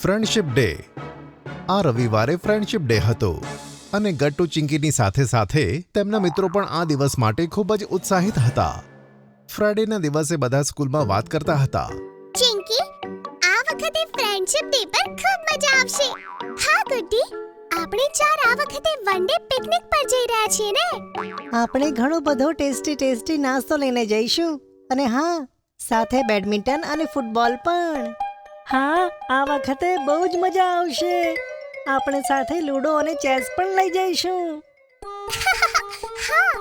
Friendship day. આ રવિવારે friendship day હતો અને ગટ્ટુ ચિંકીની સાથે સાથે તેમના મિત્રો પણ આ દિવસ માટે ખૂબ જ ઉત્સાહિત હતા. ફ્રાઇડેના દિવસે બધા સ્કૂલમાં વાત કરતા હતા. ચિંકી, આ વખતે ફ્રેન્ડશિપ ડે પર ખૂબ મજા આવશે. હા ગુડ્ડી, આપણે ચાર આ વખતે વન ડે પિકનિક પર જઈ રહ્યા છીએ ને. આપણે ઘણો બધો ટેસ્ટી નાસ્તો લઈને જઈશું અને હા, સાથે બેડમિન્ટન અને ફૂટબોલ પણ. હા, આ વખતે બહુ જ મજા આવશે. આપણે સાથે લૂડો અને ચેસ પણ લઈ જઈશું. હા,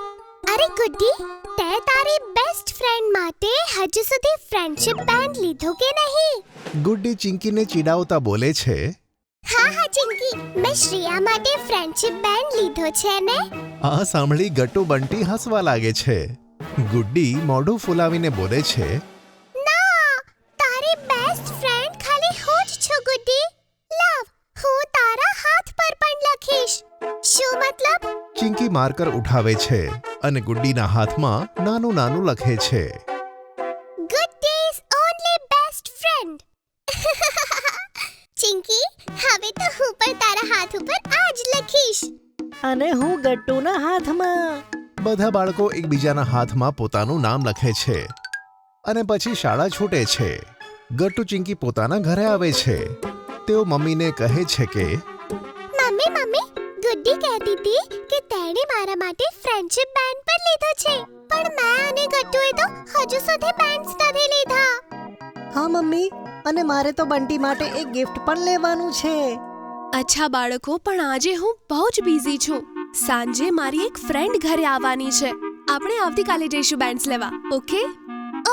અરે ગુડ્ડી, તે તારી બેસ્ટ ફ્રેન્ડ માટે હજુ સુધી ફ્રેન્ડશિપ બેન્ડ લીધો કે નહીં? ગુડ્ડી ચિંકીને ચીડાવતા બોલે છે. હા ચિંકી, મેં શ્રેયા માટે ફ્રેન્ડશિપ બેન્ડ લીધો છે ને. આ સાંભળી ગટ્ટુ બંટી હસવા લાગે છે. ગુડ્ડી મોઢું ફૂલાવીને બોલે છે. ના, તારી બેસ્ટ ફ્રેન્ડ ખાલી હું જ છું ગુડ્ડી. લાવ, હું તારા હાથ પર પણ લખીશ. શું મતલબ? ચિંકી માર્કર ઉઠાવે છે અને ગુડ્ડીના હાથમાં નાનું નાનું લખે છે. ગુડ્ડીઝ ઓન્લી બેસ્ટ ફ્રેન્ડ. ચિંકી, હવે તો હું પણ તારા હાથ ઉપર આ જ લખીશ. અને હું ગટ્ટુના હાથમાં. બધા બાળકો એકબીજાના હાથમાં પોતાનું નામ લખે છે અને પછી શાળા છૂટે છે. ગટ્ટુ ચિંકી પોતાના ઘરે આવે છે. તેઓ મમ્મીને કહે છે કે મમ્મી, ગુડ્ડી કહેતી હતી કે તેણે મારા માટે ફ્રેન્ડશિપ બેન્ડ પર લીધો છે, પણ મેં અને ગટ્ટુએ તો હજુ સુધી બેન્ડ્સ નથી લીધા. હા મમ્મી, અને મારે તો બંટી માટે એક ગિફ્ટ પણ લેવાનું છે. અચ્છા બાળકો, પણ આજે હું બહુ જ બિઝી છું. સાંજે મારી એક ફ્રેન્ડ ઘરે આવવાની છે. આપણે આવતીકાલે જઈશું બેન્ડ્સ લેવા. Okay?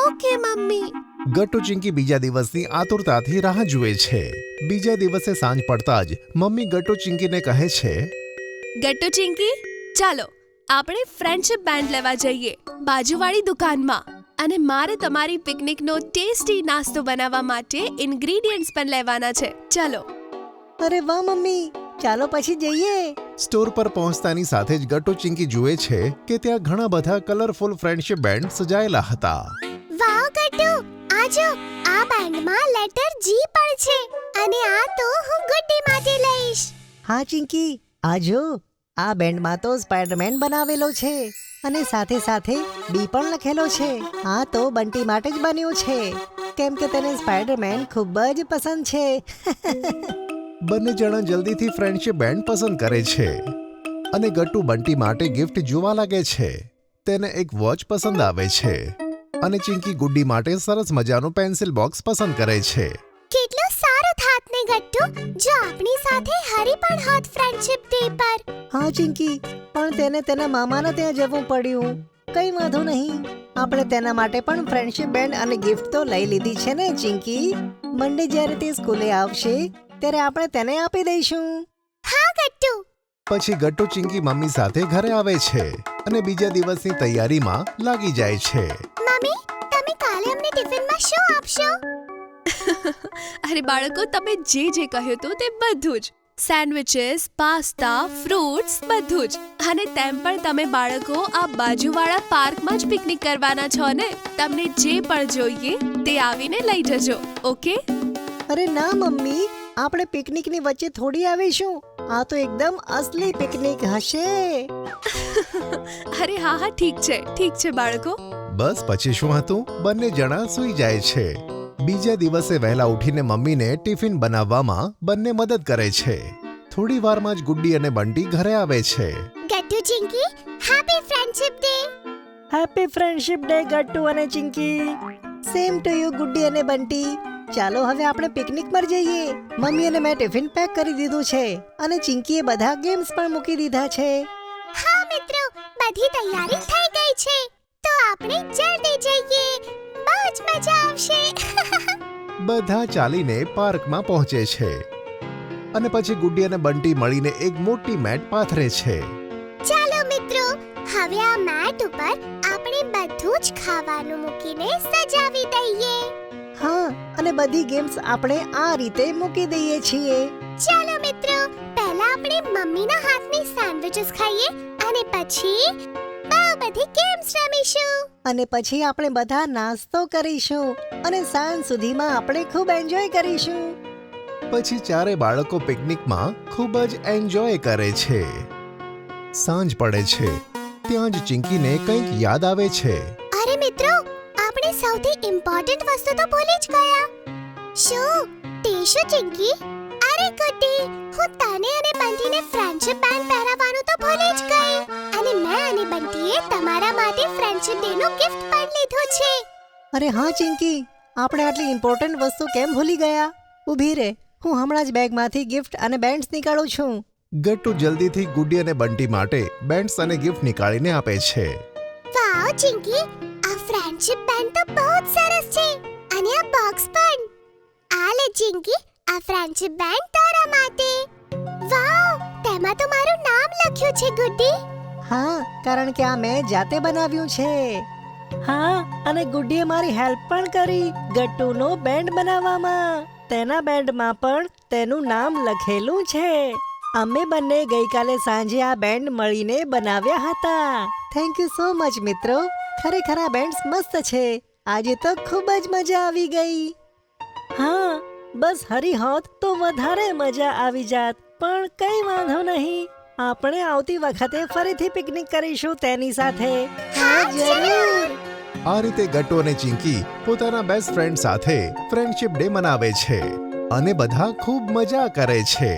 Okay mummy. Gattu Chinki બીજા દિવસની આતુરતાથી રાહ જુએ છે. બીજા દિવસે સાંજ પડતા જ મમ્મી ગટ્ટુ ચિંકીને કહે છે. ગટ્ટુ ચિંકી, ચાલો આપણે ફ્રેન્ડશિપ બેન્ડ લેવા જઈએ બાજુવાળી દુકાનમાં. અને મારે તમારી પિકનિકનો ટેસ્ટી નાસ્તો બનાવવા માટે ઇન્ગ્રેડિયન્ટ્સ પણ લેવાના છે. ચાલો. અરે વાહ મમ્મી, ચાલો પછી જઈએ. સ્ટોર પર પહોંચતાની સાથે જ ગટ્ટુ ચિંકી જુએ છે કે ત્યાં ઘણા બધા કલરફુલ ફ્રેન્ડશિપ બેન્ડ સજાયેલા હતા. વાવ ગટ્ટુ, આજો આ બેન્ડમાં લેટર જી પણ છે અને આ તો હું ગુડ્ડી માટે લઈશ. હા ચિંકી, આજો આ બેન્ડમાં તો સ્પાઈડરમેન બનાવેલો છે અને સાથે સાથે બી પણ લખેલો છે. આ તો બંટી માટે જ બન્યું છે કેમ કે તેને સ્પાઈડરમેન ખૂબ જ પસંદ છે. બંને જણા જલ્દીથી ફ્રેન્ડશિપ બેન્ડ પસંદ કરે છે અને ગટ્ટુ બંટી માટે ગિફ્ટ જોવા લાગે છે. તેને એક વોચ પસંદ આવે છે અને ચિંકી ગુડ્ડી માટે સરસ મજાનું પેન્સિલ બોક્સ પસંદ કરે છે. કેટલો સારો થાત ને ગટ્ટુ, જો આપણી સાથે હરી પણ હોત ફ્રેન્ડશિપ ડે પર. હા ચિંકી, પણ તેને તેના મામાના ત્યાં જવું પડ્યું. કઈ વાંધો નહીં, આપણે તેના માટે પણ ફ્રેન્ડશિપ બેન્ડ અને ગિફ્ટ તો લઈ લીધી છે ને ચિંકી. મંડે જ્યારે તે સ્કૂલે આવશે ત્યારે આપણે તેને આપી દઈશું. હા ગટ્ટુ. પછી ગટ્ટુ ચિંકી મમ્મી સાથે ઘરે આવે છે અને બીજા દિવસની તૈયારીમાં લાગી જાય છે. મમ્મી, તમે કાલે અમને ટિફિનમાં શું આપશો? અરે બાળકો, તમે જે કહ્યું તો તે બધું જ. સેન્ડવિચીસ, પાસ્તા, ફ્રૂટ્સ, બધું જ. અને તેમ પણ તમે બાળકો આ બાજુવાળા પાર્કમાં જ પિકનિક કરવાના છો ને. તમને જે પણ જોઈએ તે આવીને લઈ જજો. ઓકે? અરે ના મમ્મી, આપણે પિકનિકની વચ્ચે થોડી આવીશું. આ તો એકદમ અસલી પિકનિક હશે. અરે હા, ઠીક છે બાળકો. બસ પછી શું હતું, બંને જણા સૂઈ જાય છે. બીજા દિવસે વહેલા ઉઠીને મમ્મીને ટિફિન બનાવવામાં બંને મદદ કરે છે. થોડી વારમાં જ ગુડ્ડી અને બંટી ઘરે આવે છે. Gattu Chinki, happy friendship day. Happy friendship day Gattu અને Chinki. Same to you Guddi અને બંટી. ચાલો હવે આપણે પિકનિક પર જઈએ. મમ્મી અને મેં ટિફિન પેક કરી દીધું છે અને ચિંકીએ બધા ગેમ્સ પણ મૂકી દીધા છે. હા મિત્રો, બધી તૈયારી થઈ ગઈ છે, તો આપણે જલ્દી જઈએ. બહુ જ મજા આવશે. બધા ચાલીને પાર્કમાં પહોંચે છે અને પછી ગુડ્ડી અને બંટી મળીને એક મોટી મેટ પાથરે છે. ચાલો મિત્રો, હવે આ મેટ ઉપર આપણે બધું જ ખાવાનું મૂકીને સજાવી દઈએ. હા, અને બધી ગેમ્સ આપણે આ રીતે મૂકી દઈએ છીએ. ચાલો મિત્રો, પહેલા આપણે મમ્મીના હાથની સેન્ડવિચીસ ખાઈએ અને પછી બહુ બધી ગેમ્સ રમીશું અને પછી આપણે બધા નાસ્તો કરીશું અને સાંજ સુધીમાં આપણે ખૂબ એન્જોય કરીશું. પછી ચારે બાળકો પિકનિકમાં ખૂબ જ એન્જોય કરે છે. સાંજ પડે છે. ત્યાં જ ચિંકીને કંઈક યાદ આવે છે. અરે મિત્રો, આપણે સૌથી ઇમ્પોર્ટન્ટ વસ્તુ તો ભૂલી જ ગયા. શું તે શું ચિંકી? અરે ગુડ્ડી, હું તને અને બંટીને ફ્રેન્ડશિપ બેન્ડ પહેરાવવાનું તો ભૂલી જ ગઈ. અને મેં અને બંટીએ તમારા માટે ફ્રેન્ડશિપ ડે નું ગિફ્ટ પણ લીધું છે. અરે હા ચિંકી, આપણે આટલી ઇમ્પોર્ટન્ટ વસ્તુ કેમ ભૂલી ગયા? ઊભી રહે, હું હમણાં જ બેગમાંથી ગિફ્ટ અને બેન્ડ્સ નીકાળું છું. ગટ્ટુ જલ્દીથી ગુડી અને બંટી માટે બેન્ડ્સ અને ગિફ્ટ નીકાળીને આપે છે. વાવ ચિંકી, આ ફ્રેન્ડશિપ બેન્ડ તો બહુ જ સરસ છે. અને આ બોક્સ પણ. આ લે ચિંકી, આ ફ્રેન્ડશિપ બેન્ડ તારા માટે. વાવ, તેમાં તો મારું નામ લખ્યું છે ગુડ્ડી. હા, કારણ કે આ મેં જાતે બનાવ્યું છે. હા, અને ગુડ્ડીએ મારી હેલ્પ પણ કરી ગટ્ટુનો બેન્ડ બનાવવામાં. તેના બેન્ડમાં પણ તેનું નામ લખેલું છે. અમે બંને ગઈકાલે સાંજે આ બેન્ડ મળીને બનાવ્યા હતા. થેન્ક યુ સો મચ મિત્રો. ખરેખર આ બેન્ડ્સ મસ્ત છે. આજે તો ખૂબ જ મજા આવી ગઈ. હા, બસ હરી હોત તો વધારે મજા આવી જાત, પણ કઈ વાંધો નહીં. આપણે આવતી વખતે ફરીથી પિકનિક કરીશું તેની સાથે. હા, જરૂર. આ રીતે ગટ્ટુ અને ચિંકી પોતાના બેસ્ટ ફ્રેન્ડ સાથે ફ્રેન્ડશિપ ડે મનાવે છે અને બધા ખૂબ મજા કરે છે.